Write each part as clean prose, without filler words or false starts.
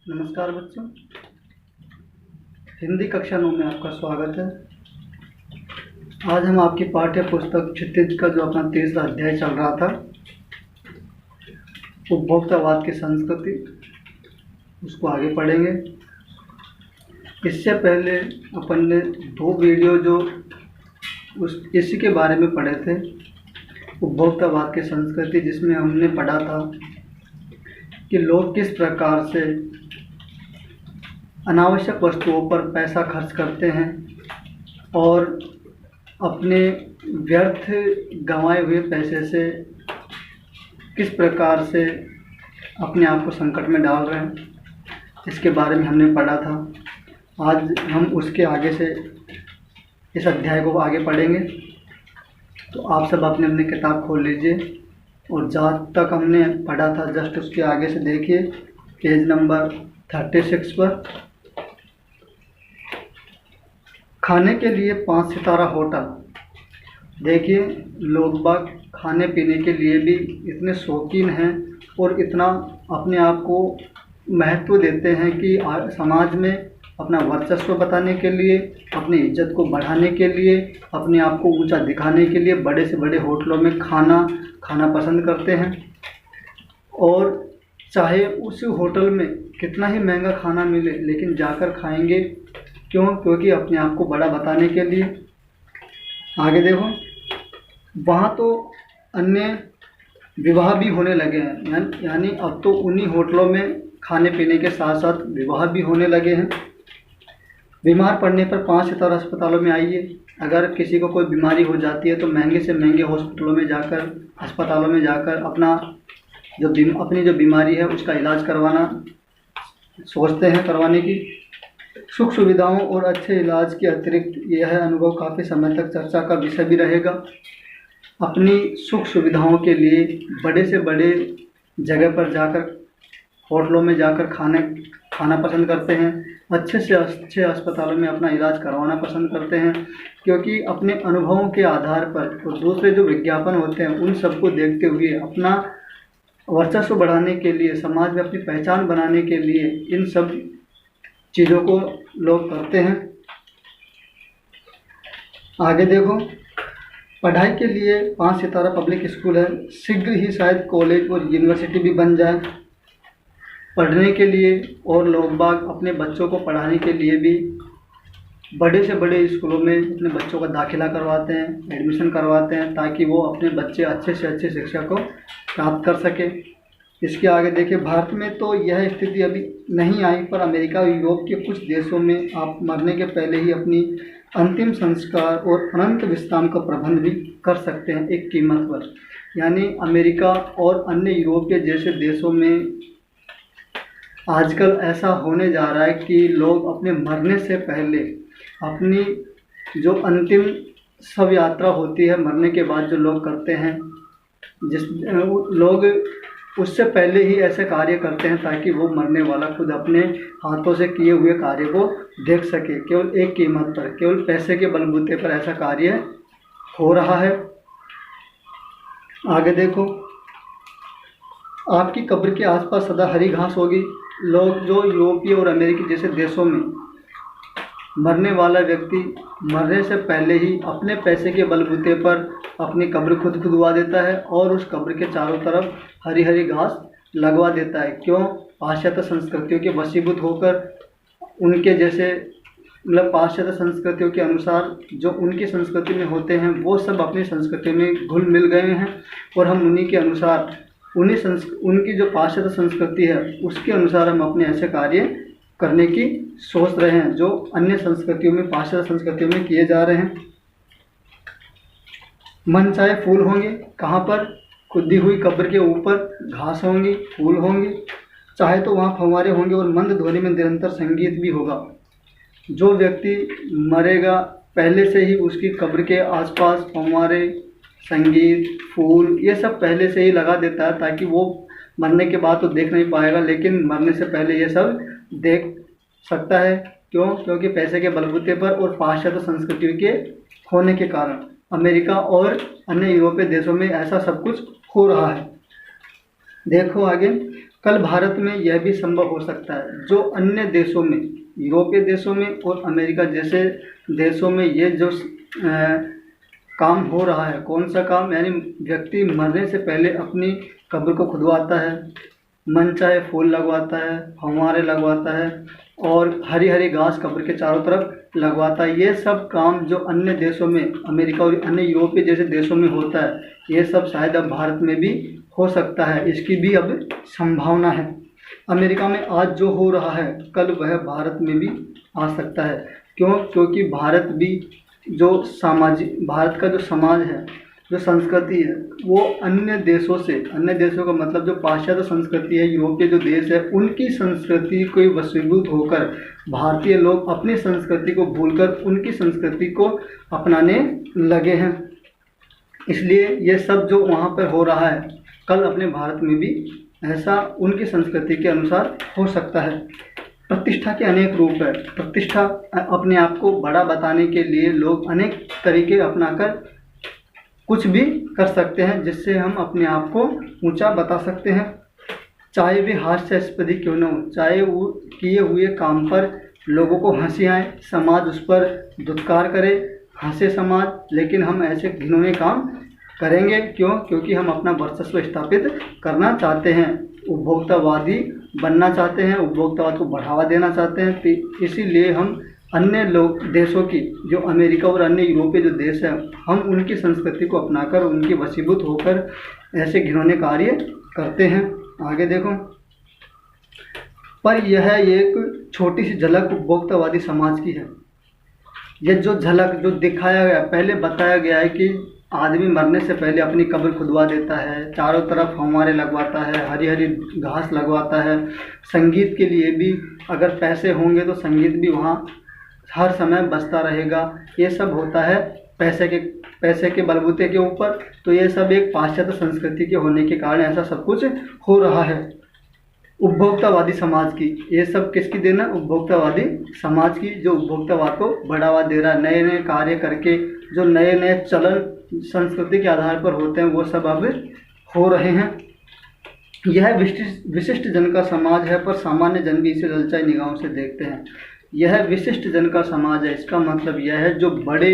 नमस्कार बच्चों, हिंदी कक्षा 9 में आपका स्वागत है। आज हम आपकी पाठ्य पुस्तक क्षितिज का जो अपना तीसरा अध्याय चल रहा था, उपभोक्तावाद की संस्कृति, उसको आगे पढ़ेंगे। इससे पहले अपन ने 2 वीडियो जो इसी के बारे में पढ़े थे, उपभोक्तावाद की संस्कृति, जिसमें हमने पढ़ा था कि लोग किस प्रकार से अनावश्यक वस्तुओं पर पैसा खर्च करते हैं और अपने व्यर्थ गंवाए हुए पैसे से किस प्रकार से अपने आप को संकट में डाल रहे हैं, इसके बारे में हमने पढ़ा था। आज हम उसके आगे से इस अध्याय को आगे पढ़ेंगे। तो आप सब अपने अपनी किताब खोल लीजिए और जहाँ तक हमने पढ़ा था जस्ट उसके आगे से देखिए, पेज नंबर 36 पर। खाने के लिए 5 सितारा होटल। देखिए, लोग बाग खाने पीने के लिए भी इतने शौकीन हैं और इतना अपने आप को महत्व देते हैं कि समाज में अपना वर्चस्व बताने के लिए, अपनी इज्जत को बढ़ाने के लिए, अपने आप को ऊंचा दिखाने के लिए बड़े से बड़े होटलों में खाना पसंद करते हैं। और चाहे उस होटल में कितना ही महंगा खाना मिले, लेकिन जाकर खाएंगे। क्यों? क्योंकि अपने आप को बड़ा बताने के लिए। आगे देखो, वहाँ तो अन्य विवाह भी होने लगे हैं, यानी अब तो उन्हीं होटलों में खाने पीने के साथ साथ विवाह भी होने लगे हैं। बीमार पड़ने पर 5 सितारा अस्पतालों में आइए। अगर किसी को कोई बीमारी हो जाती है तो महंगे से महंगे अस्पतालों में जाकर अपनी जो बीमारी है उसका इलाज करवाना सोचते हैं, करवाने की। सुख सुविधाओं और अच्छे इलाज के अतिरिक्त यह अनुभव काफ़ी समय तक चर्चा का विषय भी रहेगा। अपनी सुख सुविधाओं के लिए बड़े से बड़े जगह पर जाकर, होटलों में जाकर खाना पसंद करते हैं। अच्छे से अच्छे अस्पतालों में अपना इलाज करवाना पसंद करते हैं, क्योंकि अपने अनुभवों के आधार पर और दूसरे जो विज्ञापन होते हैं उन सबको देखते हुए अपना वर्चस्व बढ़ाने के लिए, समाज में अपनी पहचान बनाने के लिए इन सब चीज़ों को लोग करते हैं। आगे देखो, पढ़ाई के लिए 5 सितारा पब्लिक स्कूल है। शीघ्र ही शायद कॉलेज और यूनिवर्सिटी भी बन जाए पढ़ने के लिए, और लोग बाग अपने बच्चों को पढ़ाने के लिए भी बड़े से बड़े स्कूलों में अपने बच्चों का दाखिला करवाते हैं, एडमिशन करवाते हैं, ताकि वो अपने बच्चे अच्छे से अच्छे शिक्षा को प्राप्त कर सके। इसके आगे देखिए, भारत में तो यह स्थिति अभी नहीं आई, पर अमेरिका और यूरोप के कुछ देशों में आप मरने के पहले ही अपनी अंतिम संस्कार और अनंत विश्राम का प्रबंध भी कर सकते हैं एक कीमत पर। यानी अमेरिका और अन्य यूरोपीय जैसे देशों में आजकल ऐसा होने जा रहा है कि लोग अपने मरने से पहले अपनी जो अंतिम शव यात्रा होती है, मरने के बाद जो लोग करते हैं, लोग उससे पहले ही ऐसे कार्य करते हैं ताकि वो मरने वाला खुद अपने हाथों से किए हुए कार्य को देख सके। केवल एक कीमत पर, केवल पैसे के बलबूते पर ऐसा कार्य हो रहा है। आगे देखो, आपकी कब्र के आसपास सदा हरी घास होगी। लोग जो यूरोपीय और अमेरिकी जैसे देशों में मरने वाला व्यक्ति मरने से पहले ही अपने पैसे के बलबूते पर अपनी कब्र खुद खुदवा देता है और उस कब्र के चारों तरफ हरी हरी घास लगवा देता है। क्यों? पाश्चात्य संस्कृतियों के वशीभूत होकर, उनके जैसे मतलब पाश्चात्य संस्कृतियों के अनुसार जो उनकी संस्कृति में होते हैं वो सब अपनी संस्कृति में घुल मिल गए हैं, और हम उन्हीं के अनुसार उनकी जो पाश्चात्य संस्कृति है उसके अनुसार हम अपने ऐसे कार्य करने की सोच रहे हैं जो अन्य संस्कृतियों में, पाश्चात्य संस्कृतियों में किए जा रहे हैं। मन चाहे फूल होंगे, कहाँ पर? खुदी हुई कब्र के ऊपर घास होंगी, फूल होंगे। चाहे तो वहाँ फव्वारे होंगे और मंद ध्वनि में निरंतर संगीत भी होगा। जो व्यक्ति मरेगा पहले से ही उसकी कब्र के आसपास फव्वारे, संगीत, फूल, ये सब पहले से ही लगा देता है, ताकि वो मरने के बाद तो देख नहीं पाएगा, लेकिन मरने से पहले ये सब देख सकता है। क्यों? क्योंकि पैसे के बलबूते पर और पाश्चात्य संस्कृति के होने के कारण अमेरिका और अन्य यूरोपीय देशों में ऐसा सब कुछ हो रहा है। देखो आगे, कल भारत में यह भी संभव हो सकता है जो अन्य देशों में, यूरोपीय देशों में और अमेरिका जैसे देशों में ये जो काम हो रहा है। कौन सा काम? यानी व्यक्ति मरने से पहले अपनी कब्र को खुदवाता है, मन चाहे फूल लगवाता है, फव्वारे लगवाता है और हरी हरी घास कब्र के चारों तरफ लगवाता है। ये सब काम जो अन्य देशों में, अमेरिका और अन्य यूरोपीय जैसे देशों में होता है, ये सब शायद अब भारत में भी हो सकता है। इसकी भी अब संभावना है। अमेरिका में आज जो हो रहा है कल वह भारत में भी आ सकता है। क्यों? क्योंकि भारत भी जो भारत का जो समाज है, जो संस्कृति है, वो अन्य देशों से, अन्य देशों का मतलब जो पाश्चात्य संस्कृति है, यूरोपीय जो देश है, उनकी संस्कृति को वशीभूत होकर भारतीय लोग अपनी संस्कृति को भूलकर उनकी संस्कृति को अपनाने लगे हैं। इसलिए ये सब जो वहाँ पर हो रहा है कल अपने भारत में भी ऐसा उनकी संस्कृति के अनुसार हो सकता है। प्रतिष्ठा के अनेक रूप है। प्रतिष्ठा अपने आप को बड़ा बताने के लिए लोग अनेक तरीके अपनाकर कुछ भी कर सकते हैं जिससे हम अपने आप को ऊंचा बता सकते हैं, चाहे वे हास्यास्पद क्यों न हो, चाहे वो किए हुए काम पर लोगों को हंसी आए, समाज उस पर दुत्कार करे, हंसे समाज, लेकिन हम ऐसे घिनौने काम करेंगे। क्यों? क्योंकि हम अपना वर्चस्व स्थापित करना चाहते हैं, उपभोक्तावादी बनना चाहते हैं, उपभोक्तावाद को बढ़ावा देना चाहते हैं। तो इसीलिए हम अन्य देशों की, जो अमेरिका और अन्य यूरोपीय जो देश हैं, हम उनकी संस्कृति को अपनाकर उनकी वशीभूत होकर ऐसे घिनौने कार्य करते हैं। आगे देखो, पर यह एक छोटी सी झलक उपभोक्तावादी समाज की है। यह जो झलक जो दिखाया गया, पहले बताया गया है कि आदमी मरने से पहले अपनी कब्र खुदवा देता है, चारों तरफ फव्वारे लगवाता है, हरी हरी घास लगवाता है। संगीत के लिए भी अगर पैसे होंगे तो संगीत भी वहाँ हर समय बजता रहेगा। ये सब होता है पैसे के बलबूते के ऊपर। तो ये सब एक पाश्चात्य संस्कृति के होने के कारण ऐसा सब कुछ हो रहा है। उपभोक्तावादी समाज की, ये सब किसकी देन है? उपभोक्तावादी समाज की, जो उपभोक्तावाद को बढ़ावा दे रहा है। नए नए कार्य करके जो नए नए चलन संस्कृति के आधार पर होते हैं वो सब अब हो रहे हैं। यह विशिष्ट जन का समाज है, पर सामान्य जन भी इसे ललचाई निगाहों से देखते हैं। यह विशिष्ट जन का समाज है, इसका मतलब यह है जो बड़े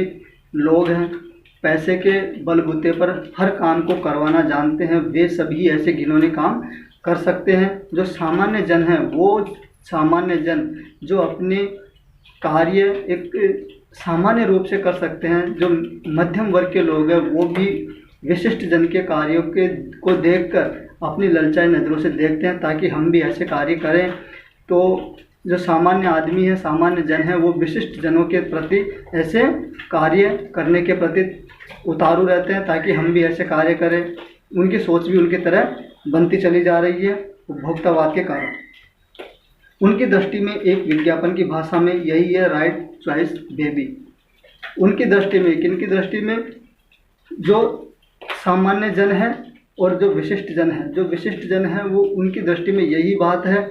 लोग हैं, पैसे के बलबूते पर हर काम को करवाना जानते हैं, वे सभी ऐसे घिनौने काम कर सकते हैं। जो सामान्य जन है, वो सामान्य जन जो अपने कार्य एक सामान्य रूप से कर सकते हैं। जो मध्यम वर्ग के लोग हैं वो भी विशिष्ट जन के कार्यों को देखकर अपनी ललचाई नज़रों से देखते हैं ताकि हम भी ऐसे कार्य करें। तो जो सामान्य आदमी है, सामान्य जन है, वो विशिष्ट जनों के प्रति ऐसे कार्य करने के प्रति उतारू रहते हैं ताकि हम भी ऐसे कार्य करें। उनकी सोच भी उनकी तरह बनती चली जा रही है उपभोक्तावाद के कारण। उनकी दृष्टि में एक विज्ञापन की भाषा में यही है राइट चॉइस बेबी। उनकी दृष्टि में, किनकी दृष्टि में? जो सामान्य जन है और जो विशिष्ट जन है। जो विशिष्ट जन है वो उनकी दृष्टि में यही बात है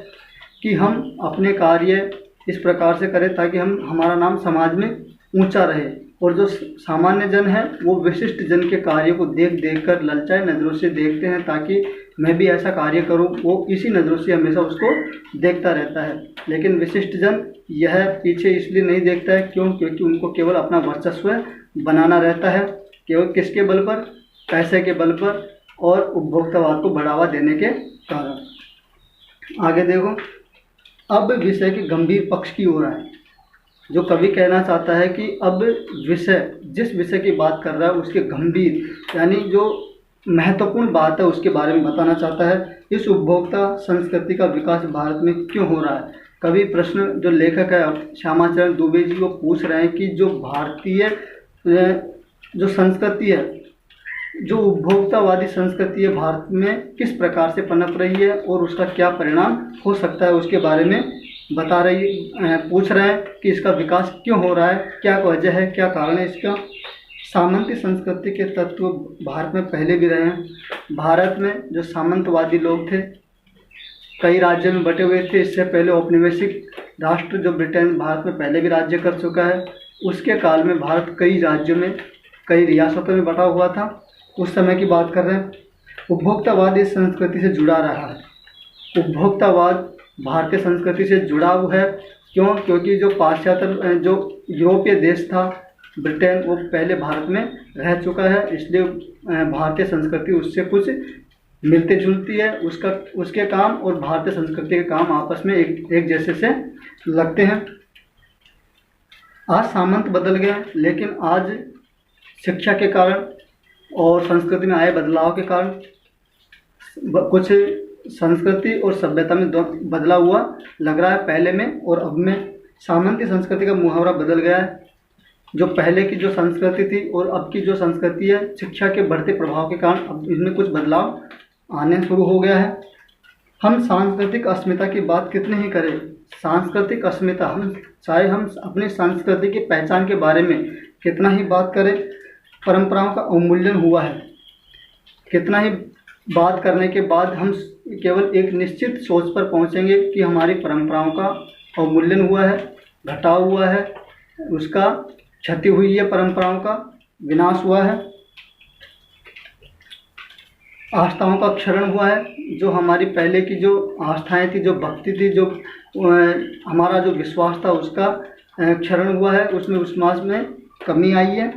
कि हम अपने कार्य इस प्रकार से करें ताकि हमारा नाम समाज में ऊंचा रहे। और जो सामान्य जन है वो विशिष्ट जन के कार्य को देख कर ललचाए नज़रों से देखते हैं ताकि मैं भी ऐसा कार्य करूं। वो इसी नज़रों से हमेशा उसको देखता रहता है। लेकिन विशिष्ट जन यह पीछे इसलिए नहीं देखता है, क्यों? क्योंकि उनको केवल अपना वर्चस्व बनाना रहता है। केवल किसके बल पर? पैसे के बल पर और उपभोक्तावाद को बढ़ावा देने के कारण। आगे देखो, अब विषय के गंभीर पक्ष की ओर आए। जो कवि कहना चाहता है कि अब विषय, जिस विषय की बात कर रहा है उसके गंभीर यानी जो महत्वपूर्ण बात है उसके बारे में बताना चाहता है। इस उपभोक्ता संस्कृति का विकास भारत में क्यों हो रहा है? कवि प्रश्न जो लेखक है श्यामाचरण दुबे जी वो पूछ रहे हैं कि जो भारतीय जो संस्कृति है, जो उपभोक्तावादी संस्कृति है, भारत में किस प्रकार से पनप रही है और उसका क्या परिणाम हो सकता है, उसके बारे में पूछ रहे हैं कि इसका विकास क्यों हो रहा है, क्या वजह है, क्या कारण है इसका। सामंती संस्कृति के तत्व भारत में पहले भी रहे हैं। भारत में जो सामंतवादी लोग थे कई राज्यों में बटे हुए थे। इससे पहले औपनिवेशिक राष्ट्र जो ब्रिटेन भारत में पहले भी राज्य कर चुका है। उसके काल में भारत कई राज्यों में, कई रियासतों में बटा हुआ था। उस समय की बात कर रहे हैं। उपभोक्तावाद इस संस्कृति से जुड़ा रहा है। उपभोक्तावाद भारतीय संस्कृति से जुड़ा हुआ है। क्यों? क्योंकि जो पाश्चात्य जो यूरोपीय देश था ब्रिटेन, वो पहले भारत में रह चुका है, इसलिए भारतीय संस्कृति उससे कुछ मिलती जुलती है। उसके काम और भारतीय संस्कृति के काम आपस में एक जैसे से लगते हैं। आज सामंत बदल गए, लेकिन आज शिक्षा के कारण और संस्कृति में आए बदलाव के कारण कुछ संस्कृति और सभ्यता में बदलाव हुआ लग रहा है, पहले में और अब में। सामंती संस्कृति का मुहावरा बदल गया है। जो पहले की जो संस्कृति थी और अब की जो संस्कृति है, शिक्षा के बढ़ते प्रभाव के कारण अब इसमें कुछ बदलाव आने शुरू हो गया है। हम सांस्कृतिक अस्मिता की बात कितनी ही करें, सांस्कृतिक अस्मिता चाहे हम अपनी संस्कृति की पहचान के बारे में कितना ही बात करें, परंपराओं का अवमूल्यन हुआ है। कितना ही बात करने के बाद हम केवल एक निश्चित सोच पर पहुंचेंगे कि हमारी परंपराओं का अवमूल्यन हुआ है, घटाव हुआ है, उसका क्षति हुई है, परंपराओं का विनाश हुआ है, आस्थाओं का क्षरण हुआ है। जो हमारी पहले की जो आस्थाएं थी, जो भक्ति थी, जो हमारा जो विश्वास था, उसका क्षरण हुआ है, उसमें विश्वास में कमी आई है।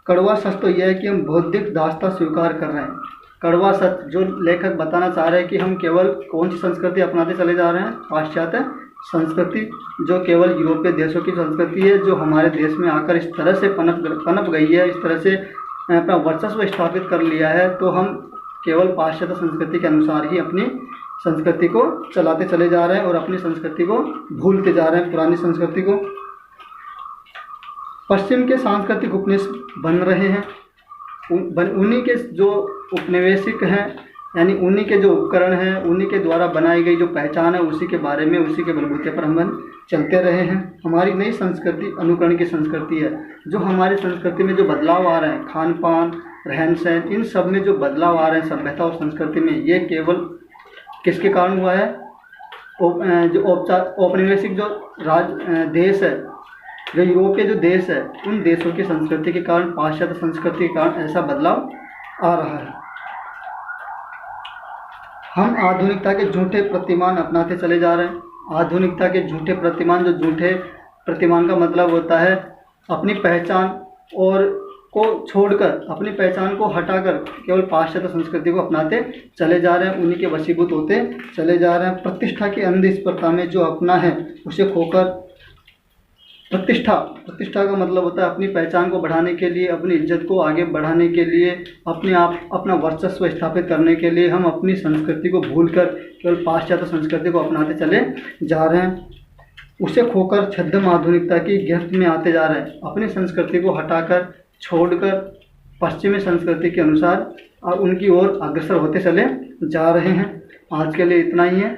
कड़वा सच तो यह है कि हम बौद्धिक दासता स्वीकार कर रहे हैं। कड़वा सच जो लेखक बताना चाह रहे हैं कि हम केवल कौन सी संस्कृति अपनाते चले जा रहे हैं, पाश्चात्य संस्कृति, जो केवल यूरोपीय देशों की संस्कृति है, जो हमारे देश में आकर इस तरह से पनप गई है, इस तरह से अपना वर्चस्व स्थापित कर लिया है। तो हम केवल पाश्चात्य संस्कृति के अनुसार ही अपनी संस्कृति को चलाते चले जा रहे हैं और अपनी संस्कृति को भूलते जा रहे हैं, पुरानी संस्कृति को। पश्चिम के सांस्कृतिक उपनिवेश बन रहे हैं, उन्हीं के जो उपनिवेशिक हैं, यानी उन्हीं के जो उपकरण हैं, उन्हीं के द्वारा बनाई गई जो पहचान है, उसी के बारे में, उसी के बलबूते पर हम चलते रहे हैं। हमारी नई संस्कृति अनुकरण की संस्कृति है। जो हमारी संस्कृति में जो बदलाव आ रहे हैं, खान पान, रहन सहन, इन सब में जो बदलाव आ रहे हैं सभ्यता और संस्कृति में, ये केवल किसके कारण हुआ है? जो औपनिवेशिक जो देश है, जो यूरोपीय जो देश है, उन देशों की संस्कृति के कारण, पाश्चात्य संस्कृति के कारण ऐसा बदलाव आ रहा है। हम आधुनिकता के झूठे प्रतिमान अपनाते चले जा रहे हैं। आधुनिकता के झूठे प्रतिमान, जो झूठे प्रतिमान का मतलब होता है अपनी पहचान और को छोड़कर, अपनी पहचान को हटाकर केवल पाश्चात्य संस्कृति को अपनाते चले जा रहे हैं, उन्हीं के वशीभूत होते चले जा रहे हैं। प्रतिष्ठा की अंधी स्पर्धा में जो अपना है उसे खोकर, प्रतिष्ठा का मतलब होता है अपनी पहचान को बढ़ाने के लिए, अपनी इज्जत को आगे बढ़ाने के लिए, अपना वर्चस्व स्थापित करने के लिए हम अपनी संस्कृति को भूलकर केवल पाश्चात्य संस्कृति को अपनाते चले जा रहे हैं। उसे खोकर छद्म आधुनिकता की गिरफ्त में आते जा रहे हैं। अपनी संस्कृति को हटाकर, छोड़कर पश्चिमी संस्कृति के अनुसार और उनकी ओर अग्रसर होते चले जा रहे हैं। आज के लिए इतना ही है।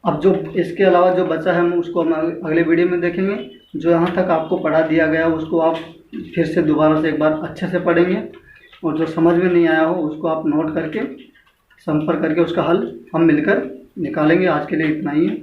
अब जो इसके अलावा जो बचा है, हम उसको अगले वीडियो में देखेंगे। जो यहाँ तक आपको पढ़ा दिया गया उसको आप फिर से दोबारा से एक बार अच्छे से पढ़ेंगे, और जो समझ में नहीं आया हो उसको आप नोट करके, संपर्क करके उसका हल हम मिलकर निकालेंगे। आज के लिए इतना ही है।